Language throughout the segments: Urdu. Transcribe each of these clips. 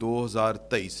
2023,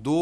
2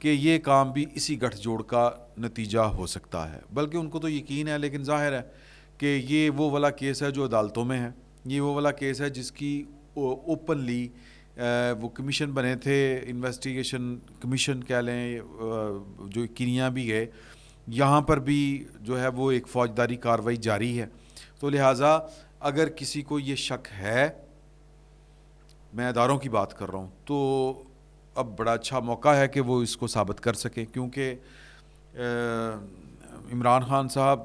کہ یہ کام بھی اسی گٹھ جوڑ کا نتیجہ ہو سکتا ہے، بلکہ ان کو تو یقین ہے، لیکن ظاہر ہے کہ یہ وہ والا کیس ہے جو عدالتوں میں ہے، یہ وہ والا کیس ہے جس کی اوپنلی وہ کمیشن بنے تھے، انویسٹیگیشن کمیشن کہہ لیں، جو کینیا بھی گئے، یہاں پر بھی جو ہے وہ ایک فوجداری کارروائی جاری ہے. تو لہٰذا اگر کسی کو یہ شک ہے، میں اداروں کی بات کر رہا ہوں، تو اب بڑا اچھا موقع ہے کہ وہ اس کو ثابت کر سکیں، کیونکہ عمران خان صاحب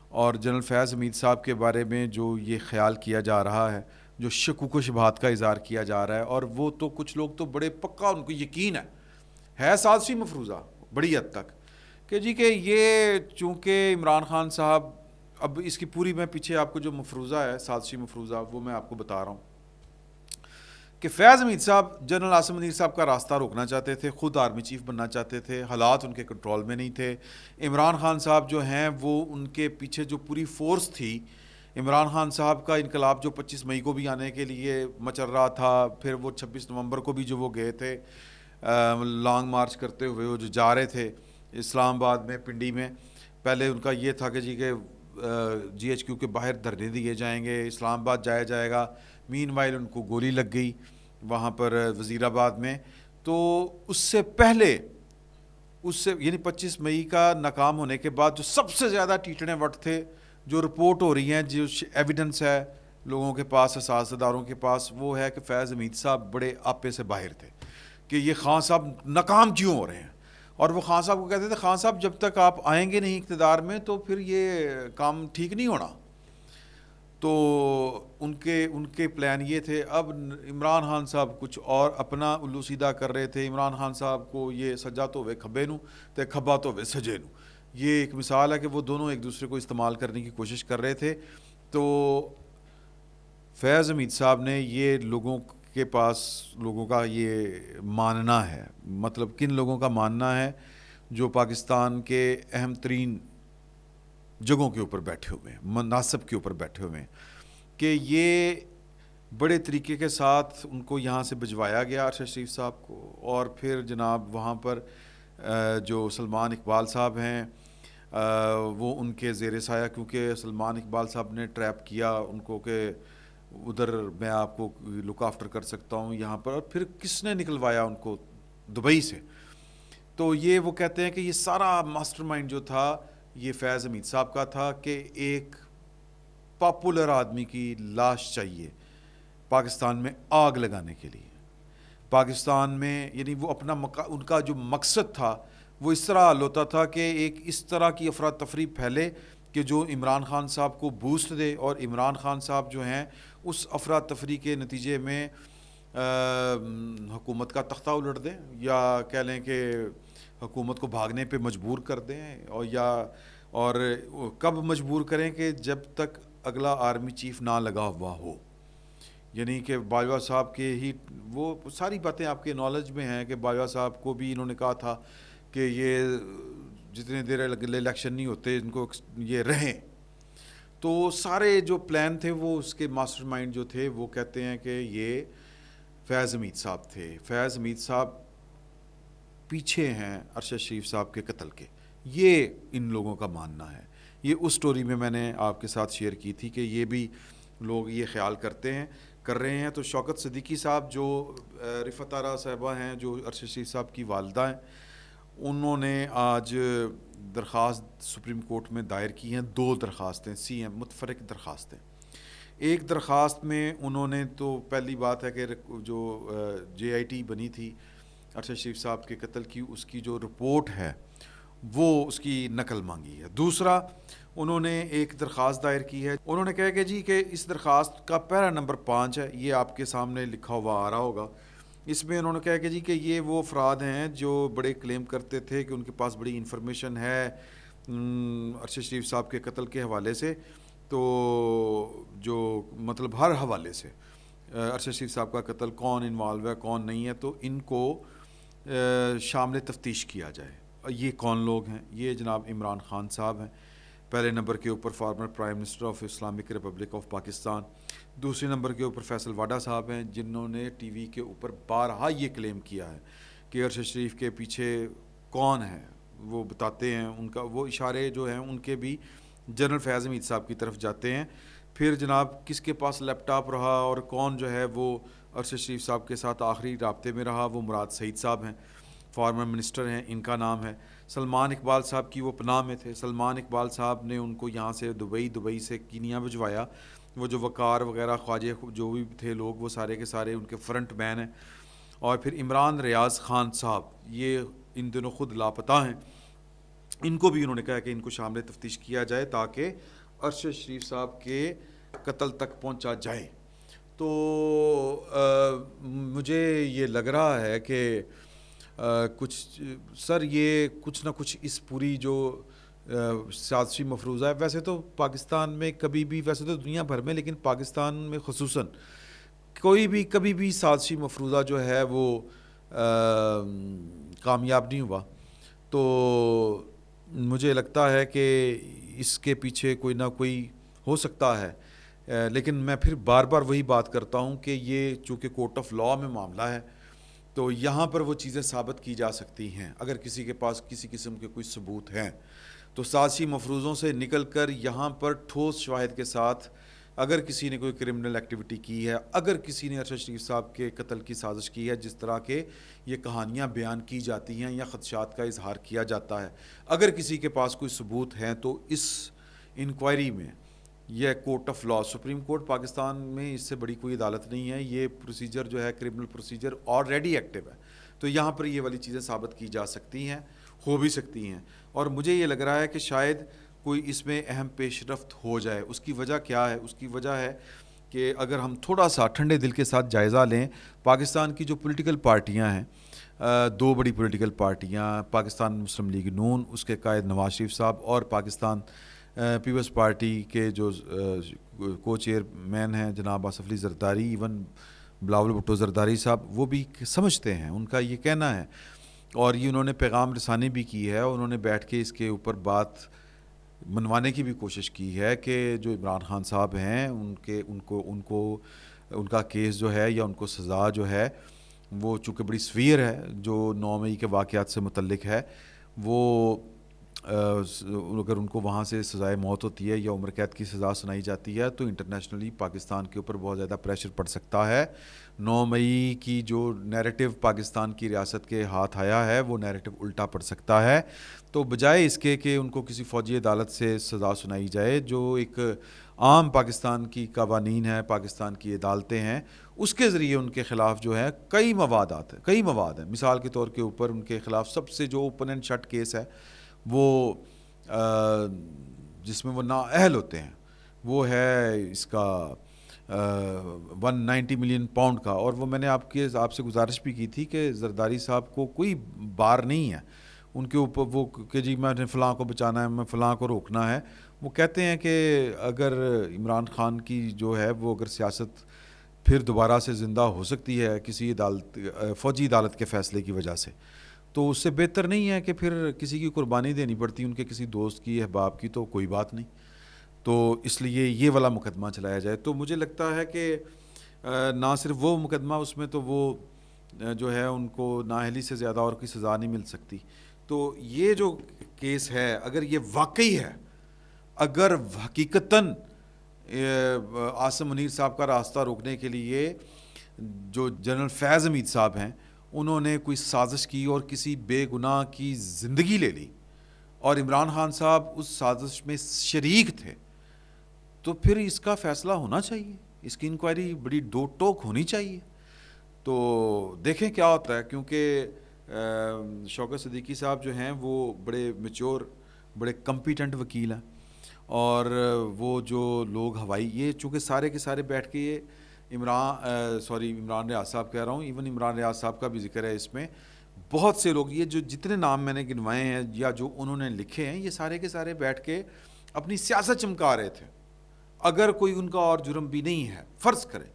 اور جنرل فیض حمید صاحب کے بارے میں جو یہ خیال کیا جا رہا ہے، جو شکوک و شبہات کا اظہار کیا جا رہا ہے، اور وہ تو کچھ لوگ تو بڑے پکا ان کو یقین ہے سازشی مفروضہ بڑی حد تک، کہ جی کہ یہ چونکہ عمران خان صاحب، اب اس کی پوری میں پیچھے آپ کو جو مفروضہ ہے سازشی مفروضہ وہ میں آپ کو بتا رہا ہوں، کہ فیض حمید صاحب جنرل عاصم منیر صاحب کا راستہ روکنا چاہتے تھے، خود آرمی چیف بننا چاہتے تھے، حالات ان کے کنٹرول میں نہیں تھے. عمران خان صاحب جو ہیں وہ ان کے پیچھے جو پوری فورس تھی، عمران خان صاحب کا انقلاب جو 25 مئی کو بھی آنے کے لیے مچل رہا تھا، پھر وہ 26 نومبر کو بھی جو وہ گئے تھے لانگ مارچ کرتے ہوئے، وہ جو جا رہے تھے اسلام آباد میں، پنڈی میں، پہلے ان کا یہ تھا کہ جی کہ جی ایچ کیو کے باہر دھرنے دیے جائیں گے، اسلام آباد جایا جائے گا. مین وائل ان کو گولی لگ گئی وہاں پر وزیر آباد میں. تو اس سے پہلے، یعنی 25 مئی کا ناکام ہونے کے بعد جو سب سے زیادہ ٹیٹنے وٹ تھے، جو رپورٹ ہو رہی ہیں، جو ایویڈنس ہے لوگوں کے پاس، سیاستداروں کے پاس، وہ ہے کہ فیض حمید صاحب بڑے آپے سے باہر تھے کہ یہ خان صاحب ناکام کیوں ہو رہے ہیں. اور وہ خان صاحب کو کہتے تھے، خان صاحب جب تک آپ آئیں گے نہیں اقتدار میں تو پھر یہ کام ٹھیک نہیں ہونا. تو ان کے پلان یہ تھے. اب عمران خان صاحب کچھ اور اپنا الو سیدھا کر رہے تھے. عمران خان صاحب کو یہ سجا تو ہوئے کھبے نو تے کھبا تو ہوئے سجے نو، یہ ایک مثال ہے کہ وہ دونوں ایک دوسرے کو استعمال کرنے کی کوشش کر رہے تھے. تو فیض حمید صاحب نے یہ لوگوں کے پاس، لوگوں کا یہ ماننا ہے، مطلب کن لوگوں کا ماننا ہے جو پاکستان کے اہم ترین جگہوں کے اوپر بیٹھے ہوئے ہیں، مناصب کے اوپر بیٹھے ہوئے ہیں، کہ یہ بڑے طریقے کے ساتھ ان کو یہاں سے بھجوایا گیا ارشد شریف صاحب کو، اور پھر جناب وہاں پر جو سلمان اقبال صاحب ہیں وہ ان کے زیر سایہ، کیونکہ سلمان اقبال صاحب نے ٹریپ کیا ان کو کہ ادھر میں آپ کو لک آفٹر کر سکتا ہوں یہاں پر، اور پھر کس نے نکلوایا ان کو دبئی سے. تو یہ وہ کہتے ہیں کہ یہ سارا ماسٹر مائنڈ جو تھا یہ فیض حمید صاحب کا تھا، کہ ایک پاپولر آدمی کی لاش چاہیے پاکستان میں آگ لگانے کے لیے. پاکستان میں یعنی وہ اپنا ان کا جو مقصد تھا وہ اس طرح حل ہوتا تھا کہ ایک اس طرح کی افراتفری پھیلے کہ جو عمران خان صاحب کو بوسٹ دے، اور عمران خان صاحب جو ہیں اس افراتفری کے نتیجے میں حکومت کا تختہ الٹ دیں، یا کہہ لیں کہ حکومت کو بھاگنے پہ مجبور کر دیں، اور کب مجبور کریں کہ جب تک اگلا آرمی چیف نہ لگا ہوا ہو. یعنی کہ باجوہ صاحب کے ہی وہ ساری باتیں آپ کے نالج میں ہیں کہ باجوہ صاحب کو بھی انہوں نے کہا تھا کہ یہ جتنے دیر الیکشن نہیں ہوتے ان کو یہ رہیں. تو سارے جو پلان تھے وہ اس کے ماسٹر مائنڈ جو تھے وہ کہتے ہیں کہ یہ فیض حمید صاحب تھے. فیض حمید صاحب پیچھے ہیں ارشد شریف صاحب کے قتل کے، یہ ان لوگوں کا ماننا ہے. یہ اس سٹوری میں نے آپ کے ساتھ شیئر کی تھی کہ یہ بھی لوگ یہ خیال کر رہے ہیں. تو شوکت صدیقی صاحب جو رفعت آرا صاحبہ ہیں، جو ارشد شریف صاحب کی والدہ ہیں، انہوں نے آج درخواست سپریم کورٹ میں دائر کی ہیں. 2 درخواستیں سی ایم متفرق درخواستیں. ایک درخواست میں انہوں نے تو پہلی بات ہے کہ جو جے آئی ٹی بنی تھی ارشد شریف صاحب کے قتل کی، اس کی جو رپورٹ ہے وہ اس کی نقل مانگی ہے. دوسرا انہوں نے ایک درخواست دائر کی ہے. انہوں نے کہا کہ جی کہ اس درخواست کا پیرا نمبر 5 ہے، یہ آپ کے سامنے لکھا ہوا آ رہا ہوگا. اس میں انہوں نے کہا کہ جی کہ یہ وہ افراد ہیں جو بڑے کلیم کرتے تھے کہ ان کے پاس بڑی انفارمیشن ہے ارشد شریف صاحب کے قتل کے حوالے سے، تو جو مطلب ہر حوالے سے ارشد شریف صاحب کا قتل کون انوالو ہے کون نہیں ہے، تو ان کو شامل تفتیش کیا جائے. یہ کون لوگ ہیں؟ یہ جناب عمران خان صاحب ہیں پہلے نمبر کے اوپر، former prime minister of Islamic republic of Pakistan. دوسرے نمبر کے اوپر فیصل واڈا صاحب ہیں، جنہوں نے ٹی وی کے اوپر بارہا یہ کلیم کیا ہے کہ ارشد شریف کے پیچھے کون ہے وہ بتاتے ہیں، ان کا وہ اشارے جو ہیں ان کے بھی جنرل فیاض حمید صاحب کی طرف جاتے ہیں. پھر جناب کس کے پاس لیپ ٹاپ رہا اور کون جو ہے وہ ارشد شریف صاحب کے ساتھ آخری رابطے میں رہا، وہ مراد سعید صاحب ہیں، فارمر منسٹر ہیں، ان کا نام ہے. سلمان اقبال صاحب کی وہ پناہ میں تھے. سلمان اقبال صاحب نے ان کو یہاں سے دبئی سے کینیا بھجوایا. وہ جو وقار وغیرہ خواجہ جو بھی تھے لوگ وہ سارے کے سارے ان کے فرنٹ مین ہیں. اور پھر عمران ریاض خان صاحب یہ ان دنوں خود لاپتہ ہیں. ان کو بھی انہوں نے کہا کہ ان کو شامل تفتیش کیا جائے تاکہ ارشد شریف صاحب کے قتل تک پہنچا جائے. تو مجھے یہ لگ رہا ہے کہ کچھ سر یہ کچھ نہ کچھ اس پوری جو سازشی مفروضہ ہے، ویسے تو پاکستان میں کبھی بھی، ویسے تو دنیا بھر میں لیکن پاکستان میں خصوصاً کوئی بھی کبھی بھی سازشی مفروضہ جو ہے وہ کامیاب نہیں ہوا. تو مجھے لگتا ہے کہ اس کے پیچھے کوئی نہ کوئی ہو سکتا ہے. لیکن میں پھر بار بار وہی بات کرتا ہوں کہ یہ چونکہ کورٹ آف لاء میں معاملہ ہے تو یہاں پر وہ چیزیں ثابت کی جا سکتی ہیں. اگر کسی کے پاس کسی قسم کے کوئی ثبوت ہیں تو سازشی مفروضوں سے نکل کر یہاں پر ٹھوس شواہد کے ساتھ اگر کسی نے کوئی کرمنل ایکٹیویٹی کی ہے، اگر کسی نے ارشد شریف صاحب کے قتل کی سازش کی ہے، جس طرح کے یہ کہانیاں بیان کی جاتی ہیں یا خدشات کا اظہار کیا جاتا ہے، اگر کسی کے پاس کوئی ثبوت ہیں تو اس انکوائری میں یہ court of law, supreme court Pakistan میں اس سے بڑی کوئی عدالت نہیں ہے. یہ پروسیجر جو ہے کرمنل پروسیجر آلریڈی ایکٹیو ہے. تو یہاں پر یہ والی چیزیں ثابت کی جا سکتی ہیں، ہو بھی سکتی ہیں. اور مجھے یہ لگ رہا ہے کہ شاید کوئی اس میں اہم پیش رفت ہو جائے. اس کی وجہ کیا ہے؟ اس کی وجہ ہے کہ اگر ہم تھوڑا سا ٹھنڈے دل کے ساتھ جائزہ لیں، پاکستان کی جو پولیٹیکل پارٹیاں ہیں، دو بڑی پولیٹیکل پارٹیاں، پاکستان مسلم لیگ نون، اس کے قائد نواز شریف صاحب، اور پاکستان پیپلز پارٹی کے جو کو چیئر مین ہیں جناب آصف علی زرداری، ایون بلاول بھٹو زرداری صاحب، وہ بھی سمجھتے ہیں، ان کا یہ کہنا ہے. اور یہ انہوں نے پیغام رسانی بھی کی ہے، انہوں نے بیٹھ کے اس کے اوپر بات منوانے کی بھی کوشش کی ہے کہ جو عمران خان صاحب ہیں ان کا کیس جو ہے یا ان کو سزا جو ہے وہ چونکہ بڑی سویر ہے، جو 9 مئی کے واقعات سے متعلق ہے، وہ اگر ان کو وہاں سے سزائے موت ہوتی ہے یا عمر قید کی سزا سنائی جاتی ہے تو انٹرنیشنلی پاکستان کے اوپر بہت زیادہ پریشر پڑ سکتا ہے. 9 مئی کی جو نیریٹو پاکستان کی ریاست کے ہاتھ آیا ہے وہ نیریٹو الٹا پڑ سکتا ہے. تو بجائے اس کے کہ ان کو کسی فوجی عدالت سے سزا سنائی جائے، جو ایک عام پاکستان کی قوانین ہے، پاکستان کی عدالتیں ہیں، اس کے ذریعے ان کے خلاف جو ہے کئی مواد ہیں. مثال کے طور کے اوپر ان کے خلاف سب سے جو اوپن اینڈ شٹ کیس ہے وہ جس میں وہ نااہل ہوتے ہیں، وہ ہے اس کا 190 ملین پاؤنڈ کا. اور وہ میں نے آپ سے گزارش بھی کی تھی کہ زرداری صاحب کو کوئی بار نہیں ہے ان کے اوپر، وہ کہ جی میں نے فلاں کو بچانا ہے، میں فلاں کو روکنا ہے. وہ کہتے ہیں کہ اگر عمران خان کی جو ہے وہ اگر سیاست پھر دوبارہ سے زندہ ہو سکتی ہے کسی فوجی عدالت کے فیصلے کی وجہ سے، تو اس سے بہتر نہیں ہے کہ پھر کسی کی قربانی دینی پڑتی ان کے کسی دوست کی، احباب کی، تو کوئی بات نہیں. تو اس لیے یہ والا مقدمہ چلایا جائے. تو مجھے لگتا ہے کہ نہ صرف وہ مقدمہ، اس میں تو وہ جو ہے ان کو نااہلی سے زیادہ اور کوئی سزا نہیں مل سکتی. تو یہ جو کیس ہے اگر یہ واقعی ہے، اگر حقیقتاً عاصم منیر صاحب کا راستہ روکنے کے لیے جو جنرل فیاض حمید صاحب ہیں انہوں نے کوئی سازش کی اور کسی بے گناہ کی زندگی لے لی اور عمران خان صاحب اس سازش میں شریک تھے، تو پھر اس کا فیصلہ ہونا چاہیے، اس کی انکوائری بڑی دو ٹوک ہونی چاہیے. تو دیکھیں کیا ہوتا ہے، کیونکہ شوکت صدیقی صاحب جو ہیں وہ بڑے میچور، بڑے کمپیٹنٹ وکیل ہیں. اور وہ جو لوگ یہ چونکہ سارے کے سارے بیٹھ کے یہ عمران ریاض صاحب کہہ رہا ہوں، ایون عمران ریاض صاحب کا بھی ذکر ہے اس میں، بہت سے لوگ، یہ جو جتنے نام میں نے گنوائے ہیں یا جو انہوں نے لکھے ہیں، یہ سارے کے سارے بیٹھ کے اپنی سیاست چمکا رہے تھے. اگر کوئی ان کا اور جرم بھی نہیں ہے فرض کریں،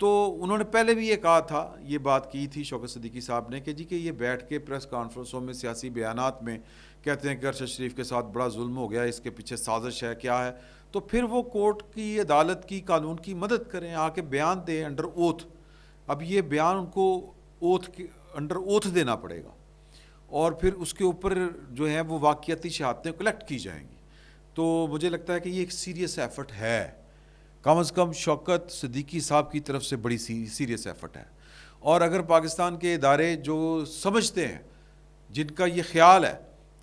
تو انہوں نے پہلے بھی یہ کہا تھا، یہ بات کی تھی شوکت صدیقی صاحب نے کہ جی کہ یہ بیٹھ کے پریس کانفرنسوں میں سیاسی بیانات میں کہتے ہیں کہ ارشد شریف کے ساتھ بڑا ظلم ہو گیا، اس کے پیچھے سازش ہے، کیا ہے. تو پھر وہ کورٹ کی، عدالت کی، قانون کی مدد کریں، آ کے بیان دیں انڈر اوتھ. اب یہ بیان ان کو انڈر اوتھ دینا پڑے گا، اور پھر اس کے اوپر جو ہے وہ واقعاتی شہادتیں کلیکٹ کی جائیں گی. تو مجھے لگتا ہے کہ یہ ایک سیریس ایفرٹ ہے, کم از کم شوکت صدیقی صاحب کی طرف سے بڑی سیریس ایفرٹ ہے. اور اگر پاکستان کے ادارے جو سمجھتے ہیں, جن کا یہ خیال ہے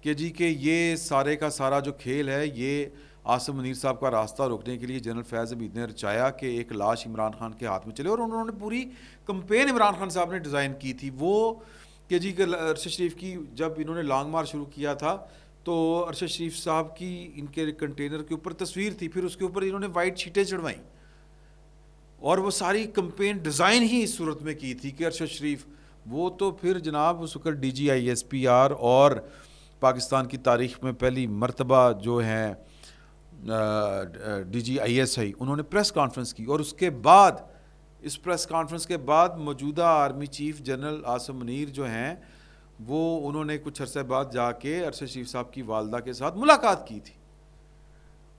کہ جی کہ یہ سارے کا سارا جو کھیل ہے یہ عاصم منیر صاحب کا راستہ روکنے کے لیے جنرل فیض حمید نے رچایا کہ ایک لاش عمران خان کے ہاتھ میں چلے, اور انہوں نے پوری کمپین عمران خان صاحب نے ڈیزائن کی تھی وہ کہ جی کہ ارشد شریف کی جب انہوں نے لانگ مارچ شروع کیا تھا تو ارشد شریف صاحب کی ان کے کنٹینر کے اوپر تصویر تھی, پھر اس کے اوپر انہوں نے وائٹ شیٹیں چڑھوائیں, اور وہ ساری کمپین ڈیزائن ہی اس صورت میں کی تھی کہ ارشد شریف وہ تو پھر جناب اس وقت D G I S P R اور پاکستان کی تاریخ میں پہلی مرتبہ جو ہیں D G I S I انہوں نے پریس کانفرنس کی, اور اس کے بعد اس پریس کانفرنس کے بعد موجودہ army chief general Asim Munir جو ہیں وہ انہوں نے کچھ عرصے بعد جا کے ارشد شریف صاحب کی والدہ کے ساتھ ملاقات کی تھی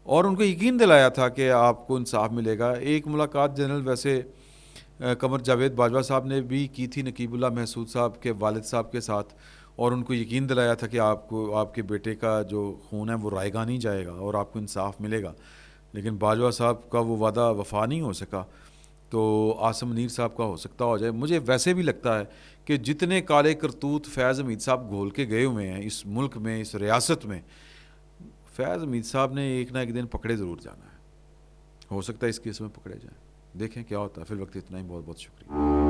اور ان کو یقین دلایا تھا کہ آپ کو انصاف ملے گا. ایک ملاقات جنرل ویسے قمر جاوید باجوہ صاحب نے بھی کی تھی نقیب اللہ محسود صاحب کے والد صاحب کے ساتھ, اور ان کو یقین دلایا تھا کہ آپ کو آپ کے بیٹے کا جو خون ہے وہ رائے گا نہیں جائے گا اور آپ کو انصاف ملے گا, لیکن باجوہ صاحب کا وہ وعدہ وفا نہیں ہو سکا. تو عاصم منیر صاحب کا ہو سکتا ہو جائے. مجھے ویسے بھی لگتا ہے کہ جتنے کالے کرتوت فیض حمید صاحب گھول کے گئے ہوئے ہیں اس ملک میں, اس ریاست میں, فیض حمید صاحب نے ایک نہ ایک دن پکڑے ضرور جانا ہے. ہو سکتا ہے اس کیس میں پکڑے جائیں, دیکھیں کیا ہوتا ہے. فی الوقت اتنا ہی, بہت بہت شکریہ.